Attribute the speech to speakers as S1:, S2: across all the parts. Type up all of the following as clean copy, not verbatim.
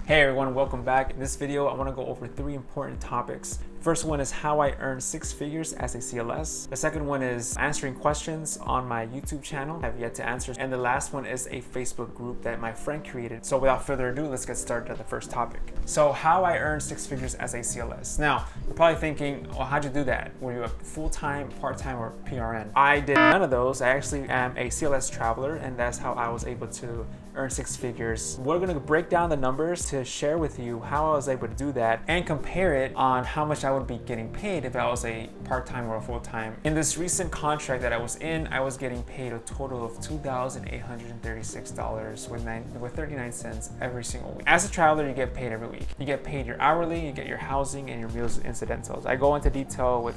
S1: Hey everyone, welcome back. In this video, I want to go over 3 important topics. First one is how I earn 6 figures as a CLS. The second one is answering questions on my YouTube channel I've yet to answer. And the last one is a Facebook group that my friend created. So without further ado, let's get started on the first topic. So how I earn 6 figures as a CLS. Now, you're probably thinking, well, how'd you do that? Were you a full-time, part-time, or PRN? I did none of those. I actually am a CLS traveler, and that's how I was able to earn 6 figures. We're gonna break down the numbers to share with you how I was able to do that and compare it on how much I would be getting paid if I was a part-time or a full-time. In this recent contract that I was in, I was getting paid a total of $2,836 with 39 cents every single week. As a traveler, you get paid every week. You get paid your hourly, you get your housing, and your meals and incidentals. I go into detail with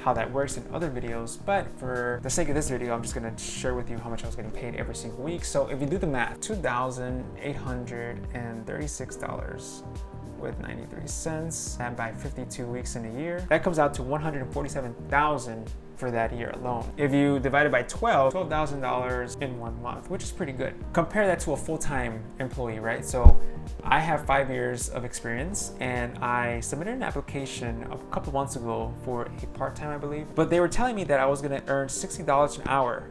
S1: how that works in other videos, but for the sake of this video, I'm just gonna share with you how much I was getting paid every single week. So if you do the math, $2,836 with 93 cents, and by 52 weeks in a year, that comes out to $147,000 for that year alone. If you divide it by 12, $12,000 in 1 month, which is pretty good. Compare that to a full-time employee, right? So I have 5 years of experience, and I submitted an application a couple months ago for a part-time, I believe, but they were telling me that I was gonna earn $60 an hour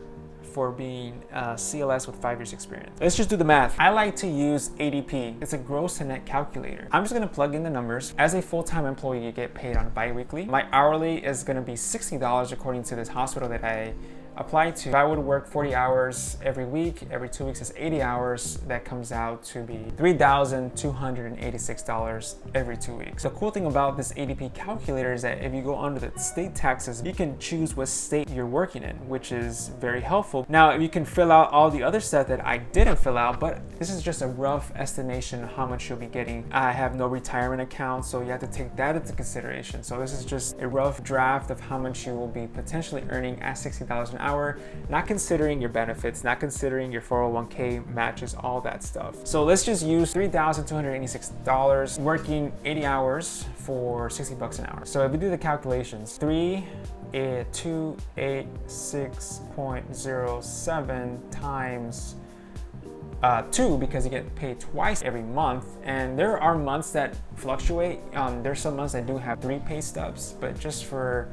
S1: for being a CLS with 5 years experience. Let's just do the math. I like to use ADP. It's a gross to net calculator. I'm just gonna plug in the numbers. As a full-time employee, you get paid on bi-weekly. My hourly is gonna be $60 according to this hospital that I applied to. If I would work 40 hours every week, every 2 weeks is 80 hours, that comes out to be $3,286 every 2 weeks. The cool thing about this ADP calculator is that if you go under the state taxes, you can choose what state you're working in, which is very helpful. Now, you can fill out all the other stuff that I didn't fill out, but this is just a rough estimation of how much you'll be getting. I have no retirement account, so you have to take that into consideration. So this is just a rough draft of how much you will be potentially earning at $60 an hour, not considering your benefits, not considering your 401k matches, all that stuff. So let's just use $3,286 working 80 hours for 60 bucks an hour. So if we do the calculations, 3,286.07 times 2, because you get paid twice every month, and there are months that fluctuate. There's some months that do have 3 pay stubs, but just for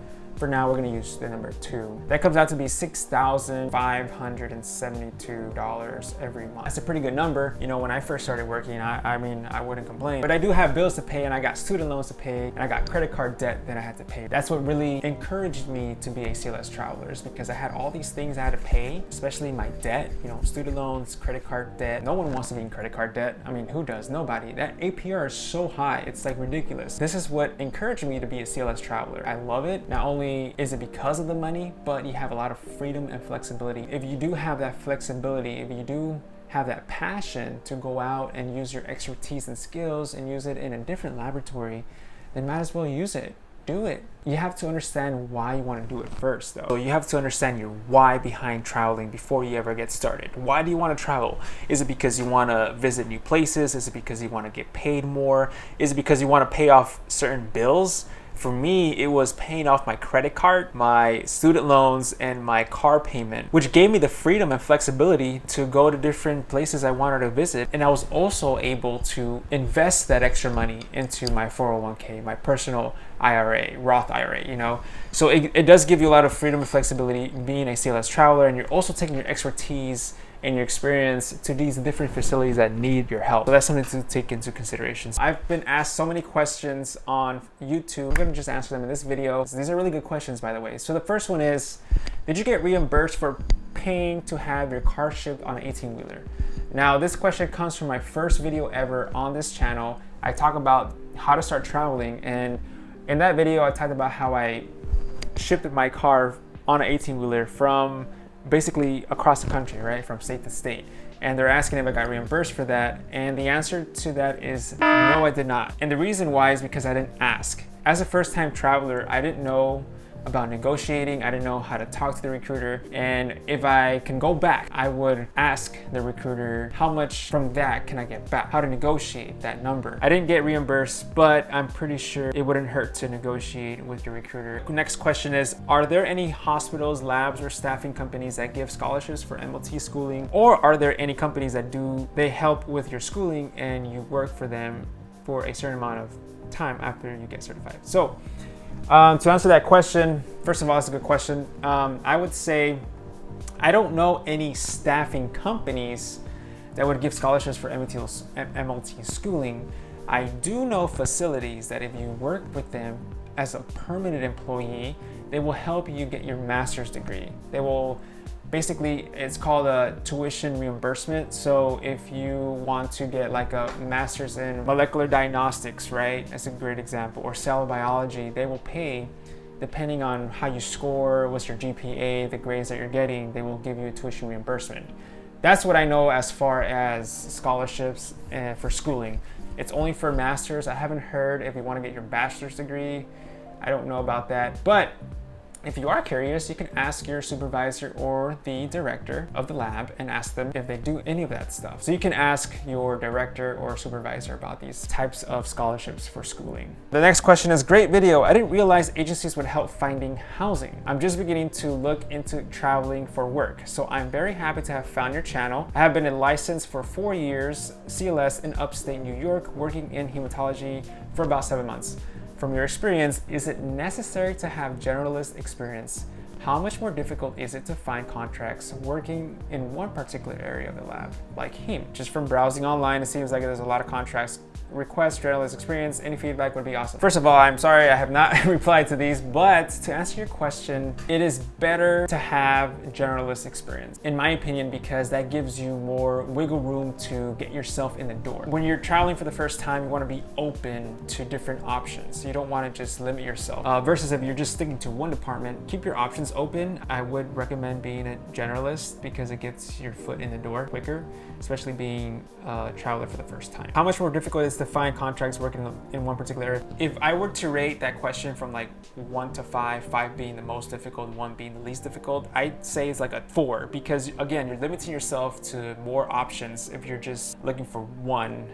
S1: now, we're gonna use the number 2. That comes out to be $6,572 every month. That's a pretty good number. You know, when I first started working, I mean, I wouldn't complain. But I do have bills to pay, and I got student loans to pay, and I got credit card debt that I had to pay. That's what really encouraged me to be a CLS traveler, is because I had all these things I had to pay, especially my debt, you know, student loans, credit card debt. No one wants to be in credit card debt. I mean, who does? Nobody. That APR is so high, it's like ridiculous. This is what encouraged me to be a CLS traveler. I love it. Not only is it because of the money, but you have a lot of freedom and flexibility. If you do have that flexibility, if you do have that passion to go out and use your expertise and skills and use it in a different laboratory, then might as well use it. Do it. You have to understand why you want to do it first, though. So you have to understand your why behind traveling before you ever get started. Why do you want to travel? Is it because you want to visit new places? Is it because you want to get paid more? Is it because you want to pay off certain bills? For me, it was paying off my credit card, my student loans, and my car payment, which gave me the freedom and flexibility to go to different places I wanted to visit. And I was also able to invest that extra money into my 401k, my personal IRA, Roth IRA, you know? So it does give you a lot of freedom and flexibility being a CLS traveler, and you're also taking your expertise and your experience to these different facilities that need your help. So that's something to take into consideration. I've been asked so many questions on YouTube. I'm gonna just answer them in this video. These are really good questions, by the way. So the first one is, did you get reimbursed for paying to have your car shipped on an 18-wheeler? Now, this question comes from my first video ever on this channel. I talk about how to start traveling, and in that video, I talked about how I shipped my car on an 18-wheeler from basically across the country, right? From state to state. And they're asking if I got reimbursed for that. And the answer to that is no, I did not. And the reason why is because I didn't ask. As a first-time traveler, I didn't know about negotiating. I didn't know how to talk to the recruiter. And if I can go back, I would ask the recruiter how much from that can I get back, how to negotiate that number. I didn't get reimbursed, but I'm pretty sure it wouldn't hurt to negotiate with your recruiter. Next question is, are there any hospitals, labs, or staffing companies that give scholarships for MLT schooling? Or are there any companies that they help with your schooling and you work for them for a certain amount of time after you get certified? So to answer that question, first of all, it's a good question. I would say I don't know any staffing companies that would give scholarships for MLT schooling. I do know facilities that if you work with them as a permanent employee, they will help you get your master's degree. They will basically, it's called a tuition reimbursement. So if you want to get like a master's in molecular diagnostics, right? That's a great example. Or cell biology, they will pay, depending on how you score, what's your GPA, the grades that you're getting, they will give you a tuition reimbursement. That's what I know as far as scholarships for schooling. It's only for masters. I haven't heard if you want to get your bachelor's degree. I don't know about that. But if you are curious, you can ask your supervisor or the director of the lab and ask them if they do any of that stuff. So you can ask your director or supervisor about these types of scholarships for schooling. The next question is, great video. I didn't realize agencies would help finding housing. I'm just beginning to look into traveling for work. So I'm very happy to have found your channel. I have been licensed for 4 years, CLS in upstate New York, working in hematology for about 7 months. From your experience, is it necessary to have generalist experience? How much more difficult is it to find contracts working in one particular area of the lab, like heme? Just from browsing online, it seems like there's a lot of contracts. Request generalist experience. Any feedback would be awesome. First of all, I'm sorry I have not replied to these, but to answer your question, it is better to have generalist experience, in my opinion, because that gives you more wiggle room to get yourself in the door. When you're traveling for the first time, you want to be open to different options. You don't want to just limit yourself. Versus if you're just sticking to one department, keep your options open. I would recommend being a generalist because it gets your foot in the door quicker, especially being a traveler for the first time. How much more difficult is to find contracts working in one particular area? If I were to rate that question from like 1 to 5, 5 being the most difficult, 1 being the least difficult, I'd say it's like a 4, because again, you're limiting yourself to more options if you're just looking for one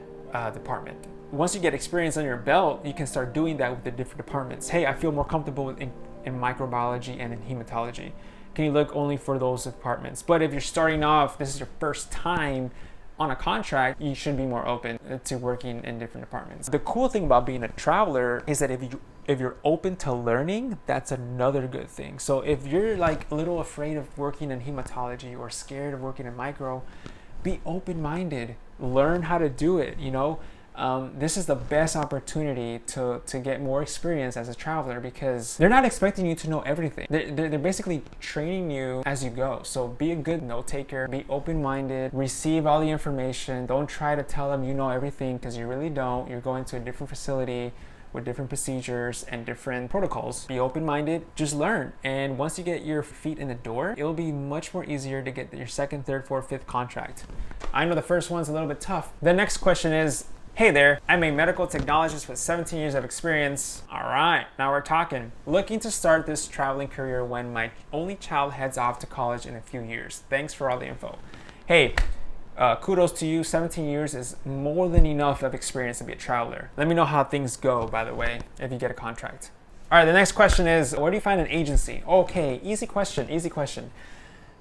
S1: department. Once you get experience on your belt, you can start doing that with the different departments. Hey, I feel more comfortable in microbiology and in hematology. Can you look only for those departments? But if you're starting off, this is your first time on a contract, you should be more open to working in different departments. The cool thing about being a traveler is that if you're open to learning, that's another good thing. So if you're like a little afraid of working in hematology or scared of working in micro, be open-minded, learn how to do it, you know? This is the best opportunity to get more experience as a traveler, because they're not expecting you to know everything. They're basically training you as you go. So be a good note taker, be open-minded, receive all the information. Don't try to tell them you know everything, because you really don't. You're going to a different facility with different procedures and different protocols. Be open-minded, just learn. And once you get your feet in the door, it'll be much more easier to get your second, third, fourth, fifth contract. I know the first one's a little bit tough. The next question is, hey there, I'm a medical technologist with 17 years of experience. All right, now we're talking. Looking to start this traveling career when my only child heads off to college in a few years. Thanks for all the info. Hey, kudos to you. 17 years is more than enough of experience to be a traveler. Let me know how things go, by the way, if you get a contract. All right, the next question is, where do you find an agency? Okay, easy question, easy question.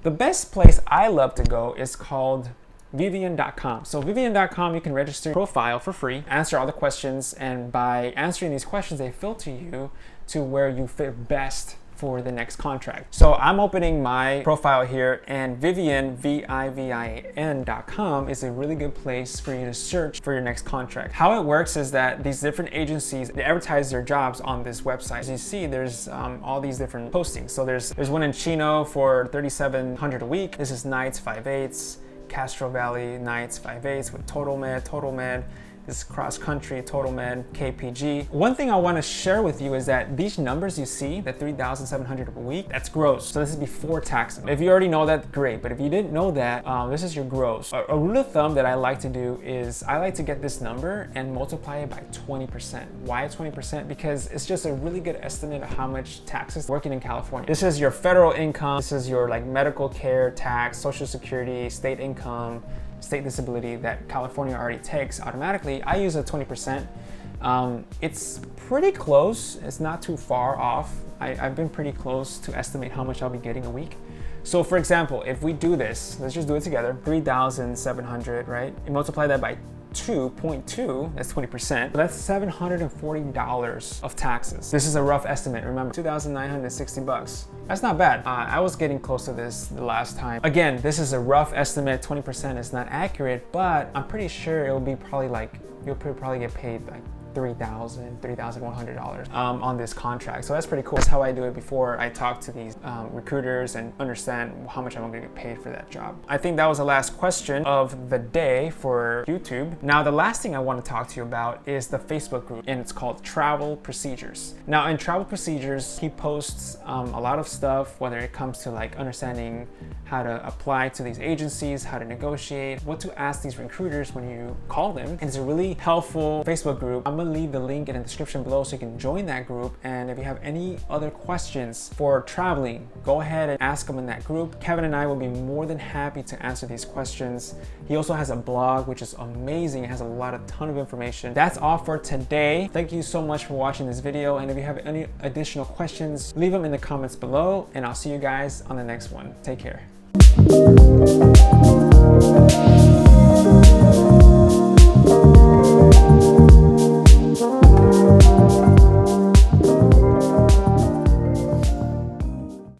S1: The best place I love to go is called Vivian.com. So Vivian.com, you can register your profile for free, answer all the questions, and by answering these questions, they filter you to where you fit best for the next contract. So I'm opening my profile here, and Vivian, Vivin.com is a really good place for you to search for your next contract. How it works is that these different agencies, they advertise their jobs on this website. As you see, there's all these different postings. So there's one in Chino for $3,700 a week. This is nights, 5/8. Castro Valley nights, 5/8 with total med. This is cross country, total med, KPG. One thing I want to share with you is that these numbers you see, the 3,700 a week, that's gross. So this is before taxes. If you already know that, great. But if you didn't know that, this is your gross. A rule of thumb that I like to do is I like to get this number and multiply it by 20%. Why 20%? Because it's just a really good estimate of how much taxes working in California. This is your federal income. This is your like medical care tax, social security, state income, state disability that California already takes automatically. I use a 20%. It's pretty close. It's not too far off. I've been pretty close to estimate how much I'll be getting a week. So for example, if we do this, let's just do it together, 3,700, right? You multiply that by 2.2, that's 20%. So that's $740 of taxes. This is a rough estimate. Remember, 2,960 bucks. That's not bad. I was getting close to this the last time. Again, this is a rough estimate. 20% is not accurate, but I'm pretty sure it will be probably like, you'll probably get paid like $3,100 on this contract. So that's pretty cool. That's how I do it before I talk to these recruiters and understand how much I'm going to get paid for that job. I think that was the last question of the day for YouTube. Now, the last thing I want to talk to you about is the Facebook group, and it's called Travel Procedures. Now, in Travel Procedures, he posts a lot of stuff, whether it comes to like understanding how to apply to these agencies, how to negotiate, what to ask these recruiters when you call them. And it's a really helpful Facebook group. I'm gonna leave the link in the description below so you can join that group. And if you have any other questions for traveling, go ahead and ask them in that group. Kevin and I will be more than happy to answer these questions. He also has a blog, which is amazing. It has a ton of information. That's all for today. Thank you so much for watching this video. And if you have any additional questions, leave them in the comments below, and I'll see you guys on the next one. Take care.